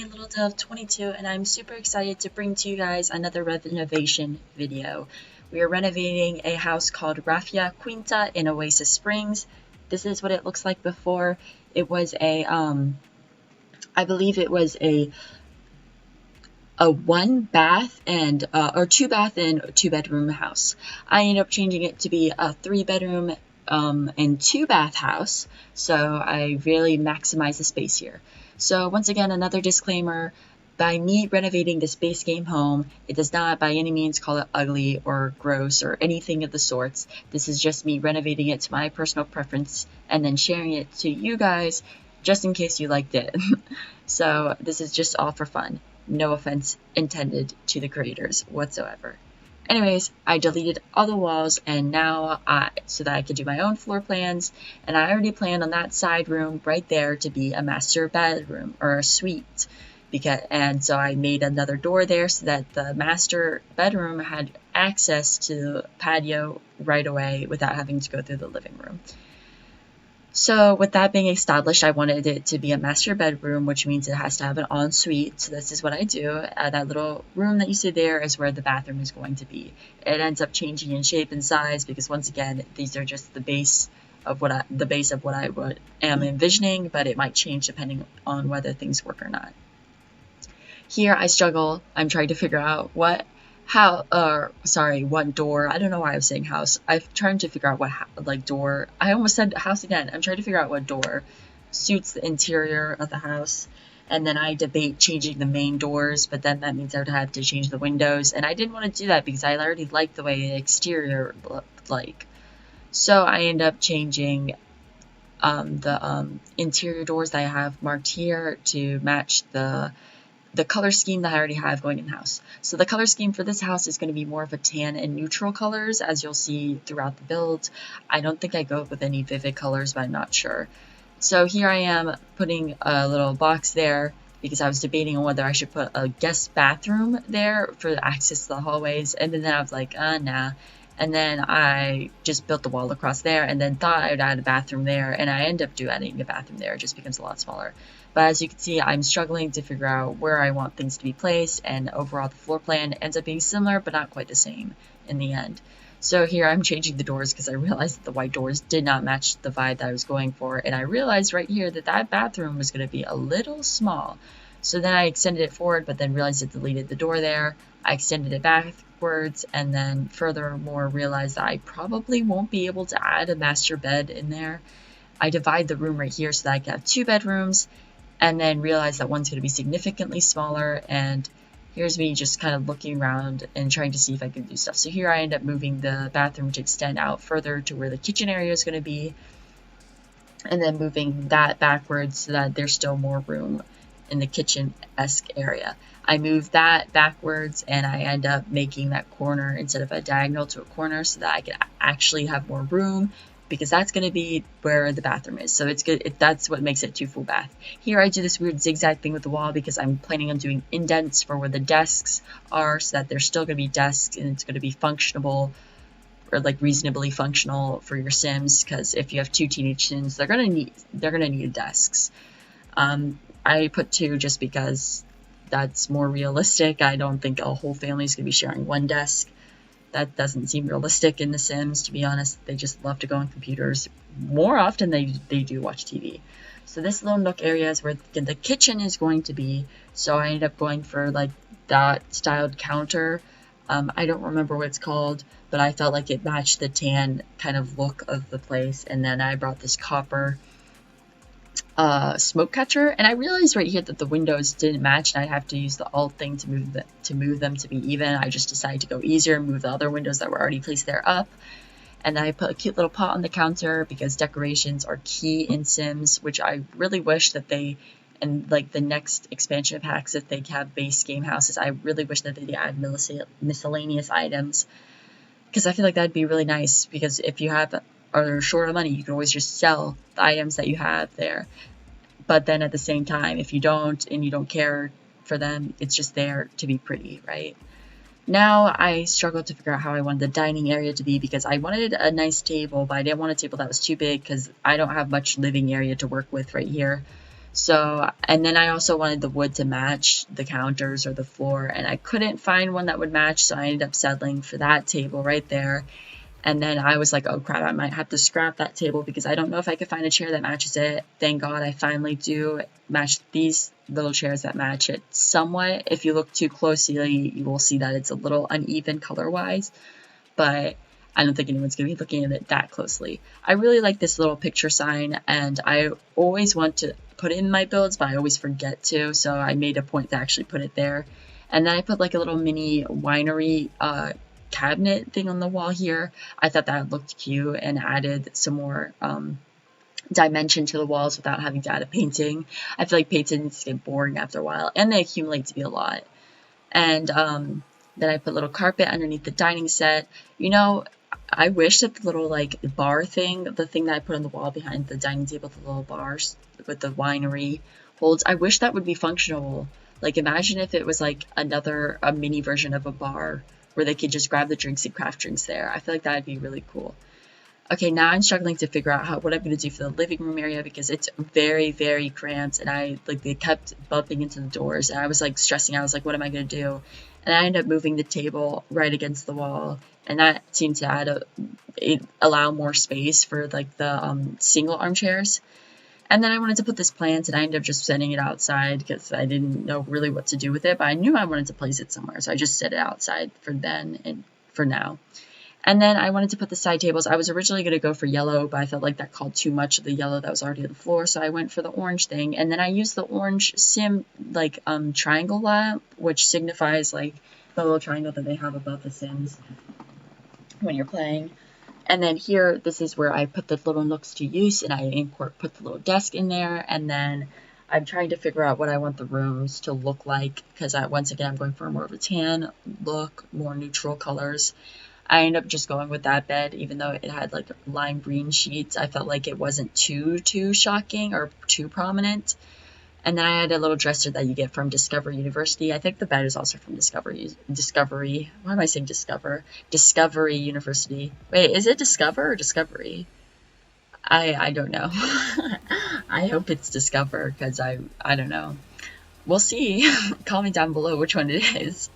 a little dove 22 and I'm super excited to bring to you guys another renovation video. We are renovating a house called Raffia Quinta in Oasis Springs. This is what it looks like before. It was a I believe it was a one bath and or two bath and two bedroom house. I ended up changing it to be a 3 bedroom and 2 bath house, so I really maximize the space here. So once again, another disclaimer: by me renovating this base game home, it does not by any means call it ugly or gross or anything of the sorts. This is just me renovating it to my personal preference and then sharing it to you guys just in case you liked it. So this is just all for fun. No offense intended to the creators whatsoever. Anyways, I deleted all the walls and now so that I could do my own floor plans, and I already planned on that side room right there to be a master bedroom or a suite, and so I made another door there so that the master bedroom had access to the patio right away without having to go through the living room. So with that being established, I wanted it to be a master bedroom, which means it has to have an ensuite. So this is what I do. That little room that you see there is where the bathroom is going to be. It ends up changing in shape and size because once again, these are just the base of what I am envisioning, but it might change depending on whether things work or not. Here I struggle. I'm trying to figure out what door. I don't know why I was saying house. I'm trying to figure out what door. I almost said house again. I'm trying to figure out what door suits the interior of the house. And then I debate changing the main doors, but then that means I would have to change the windows. And I didn't want to do that because I already liked the way the exterior looked like. So I end up changing the interior doors that I have marked here to match the color scheme that I already have going in the house. So the color scheme for this house is going to be more of a tan and neutral colors, as you'll see throughout the build. I don't think I go with any vivid colors, but I'm not sure. So here I am putting a little box there because I was debating on whether I should put a guest bathroom there for the access to the hallways, and then I was like, nah. And then I just built the wall across there and then thought I would add a bathroom there, and I end up adding a bathroom there. It just becomes a lot smaller. But as you can see, I'm struggling to figure out where I want things to be placed, and overall the floor plan ends up being similar but not quite the same in the end. So here I'm changing the doors because I realized that the white doors did not match the vibe that I was going for, and I realized right here that that bathroom was going to be a little small. So then I extended it forward, but then realized it deleted the door there. I extended it backwards, and then furthermore realized that I probably won't be able to add a master bed in there. I divide the room right here so that I can have 2 bedrooms, and then realized that one's going to be significantly smaller, and here's me just kind of looking around and trying to see if I can do stuff. So here I end up moving the bathroom to extend out further to where the kitchen area is going to be, and then moving that backwards so that there's still more room in the kitchen-esque area. I move that backwards and I end up making that corner instead of a diagonal to a corner so that I can actually have more room, because that's going to be where the bathroom is. So it's good. That's what makes it 2 full bath. Here I do this weird zigzag thing with the wall because I'm planning on doing indents for where the desks are so that there's still going to be desks and it's going to be functional, or like reasonably functional for your Sims, because if you have 2 teenage Sims, they're gonna need desks. I put 2 just because that's more realistic. I don't think a whole family is going to be sharing 1 desk. That doesn't seem realistic in The Sims, to be honest. They just love to go on computers. More often they do watch TV. So this little nook area is where the kitchen is going to be. So I ended up going for like that styled counter. I don't remember what it's called, but I felt like it matched the tan kind of look of the place. And then I brought this copper smoke catcher, and I realized right here that the windows didn't match and I'd have to use the alt thing to move them to be even. I just decided to go easier and move the other windows that were already placed there up. And then I put a cute little pot on the counter because decorations are key in Sims, which I really wish that they, and like the next expansion packs, if they have base game houses, I really wish that they'd add miscellaneous items, because I feel like that'd be really nice, because if you are short of money, you can always just sell the items that you have there. But then at the same time, if you don't and you don't care for them, it's just there to be pretty, right? Now I struggled to figure out how I wanted the dining area to be, because I wanted a nice table, but I didn't want a table that was too big because I don't have much living area to work with right here. So, and then I also wanted the wood to match the counters or the floor, and I couldn't find one that would match, so I ended up settling for that table right there. And then I was like, oh crap, I might have to scrap that table because I don't know if I could find a chair that matches it. Thank God I finally do match these little chairs that match it somewhat. If you look too closely, you will see that it's a little uneven color-wise, but I don't think anyone's going to be looking at it that closely. I really like this little picture sign, and I always want to put it in my builds, but I always forget to, so I made a point to actually put it there. And then I put like a little mini winery cabinet thing on the wall here. I thought that looked cute and added some more dimension to the walls without having to add a painting. I feel like paintings get boring after a while, and they accumulate to be a lot. And then I put a little carpet underneath the dining set. You know, I wish that the little like bar thing, the thing that I put on the wall behind the dining table, the little bars with the winery holds, I wish that would be functional. Like, imagine if it was like a mini version of a bar where they could just grab the drinks and craft drinks there. I feel like that would be really cool. Okay, now I'm struggling to figure out what I'm going to do for the living room area because it's very, very cramped, and they kept bumping into the doors, and I was like stressing out. I was like, what am I going to do? And I ended up moving the table right against the wall, and that seemed to allow more space for like the single armchairs. And then I wanted to put this plant, and I ended up just setting it outside because I didn't know really what to do with it, but I knew I wanted to place it somewhere, so I just set it outside for then and for now. And then I wanted to put the side tables. I was originally going to go for yellow, but I felt like that called too much of the yellow that was already on the floor, so I went for the orange thing. And then I used the orange triangle lamp, which signifies like the little triangle that they have above the Sims when you're playing. And then here, this is where I put the little nooks to use, and I put the little desk in there. And then I'm trying to figure out what I want the rooms to look like, because once again, I'm going for more of a tan look, more neutral colors. I ended up just going with that bed, even though it had like lime green sheets. I felt like it wasn't too shocking or too prominent. And then I had a little dresser that you get from Discover University. I think the bed is also from Discovery. Why am I saying Discover? Discovery University. Wait, is it Discover or Discovery? I don't know. I hope it's Discover, because I don't know. We'll see. Comment down below which one it is.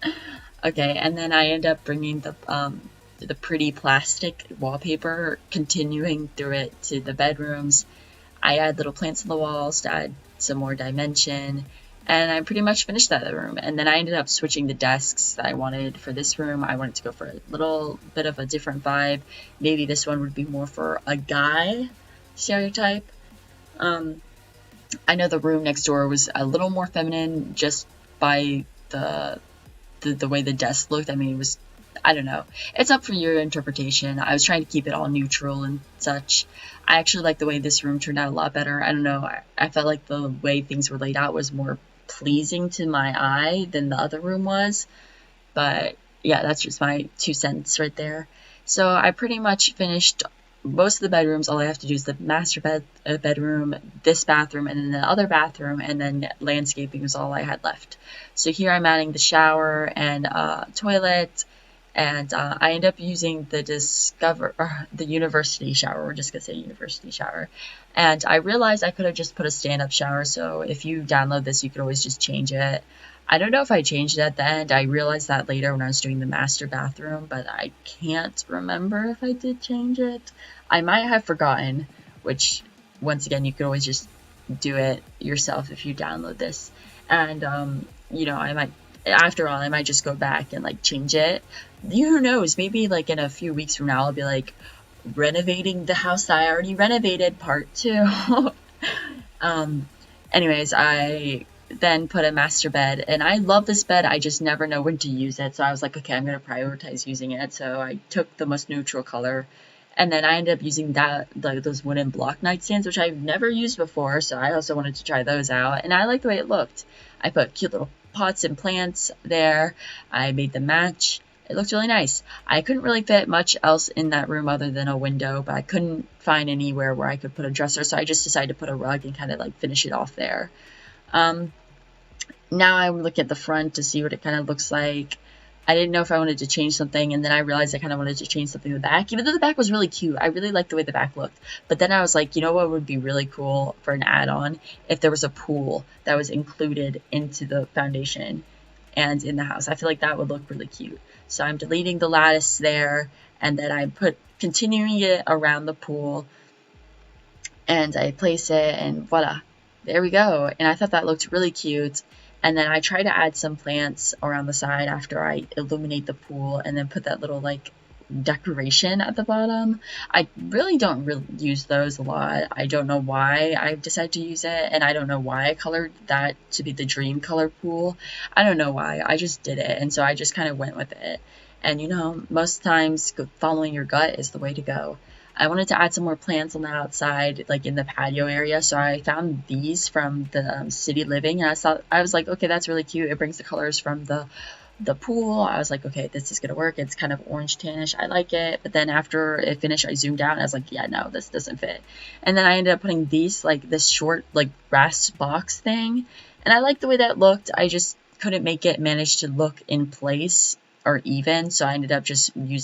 Okay, and then I end up bringing the pretty plastic wallpaper, continuing through it to the bedrooms. I add little plants on the walls to add some more dimension, and I pretty much finished that room. And then I ended up switching the desks that I wanted for this room. I wanted to go for a little bit of a different vibe. Maybe this one would be more for a guy stereotype. I know the room next door was a little more feminine just by the way the desk looked. I mean, it was, I don't know. It's up for your interpretation. I was trying to keep it all neutral and such. I actually like the way this room turned out a lot better. I don't know. I felt like the way things were laid out was more pleasing to my eye than the other room was. But yeah, that's just my 2 cents right there. So I pretty much finished most of the bedrooms. All I have to do is the master bedroom, this bathroom, and then the other bathroom, and then landscaping was all I had left. So here I'm adding the shower and toilet. And I end up using the university shower. We're just going to say university shower. And I realized I could have just put a stand-up shower. So if you download this, you could always just change it. I don't know if I changed it at the end. I realized that later when I was doing the master bathroom, but I can't remember if I did change it. I might have forgotten, which, once again, you could always just do it yourself if you download this. And, you know, after all, I might just go back and like change it. Who knows? Maybe like in a few weeks from now, I'll be like renovating the house that I already renovated, part 2. Anyways, I then put a master bed, and I love this bed. I just never know when to use it. So I was like, okay, I'm going to prioritize using it. So I took the most neutral color, and then I ended up using those wooden block nightstands, which I've never used before. So I also wanted to try those out, and I like the way it looked. I put cute little pots and plants there. I made them match. It looked really nice. I couldn't really fit much else in that room other than a window, but I couldn't find anywhere where I could put a dresser, so I just decided to put a rug and kind of like finish it off there. Now I'm looking at the front to see what it kind of looks like. I didn't know if I wanted to change something, and then I realized I kind of wanted to change something in the back, even though the back was really cute. I really liked the way the back looked. But then I was like, you know what would be really cool for an add-on? If there was a pool that was included into the foundation and in the house. I feel like that would look really cute. So I'm deleting the lattice there, and then I'm continuing it around the pool, and I place it, and voila, there we go. And I thought that looked really cute. And then I try to add some plants around the side after I illuminate the pool, and then put that little like decoration at the bottom. I really don't use those a lot. I don't know why I decided to use it, and I don't know why I colored that to be the dream color pool. I don't know why. I just did it, and so I just kind of went with it. And you know, most times following your gut is the way to go. I wanted to add some more plants on the outside, like in the patio area. So I found these from the City Living, and I was like, okay, that's really cute. It brings the colors from the pool. I was like, okay, this is gonna work. It's kind of orange tannish. I like it. But then after it finished, I zoomed out and I was like, yeah, no, this doesn't fit. And then I ended up putting these, like this short, like brass box thing, and I liked the way that looked. I just couldn't manage to look in place or even, so I ended up just using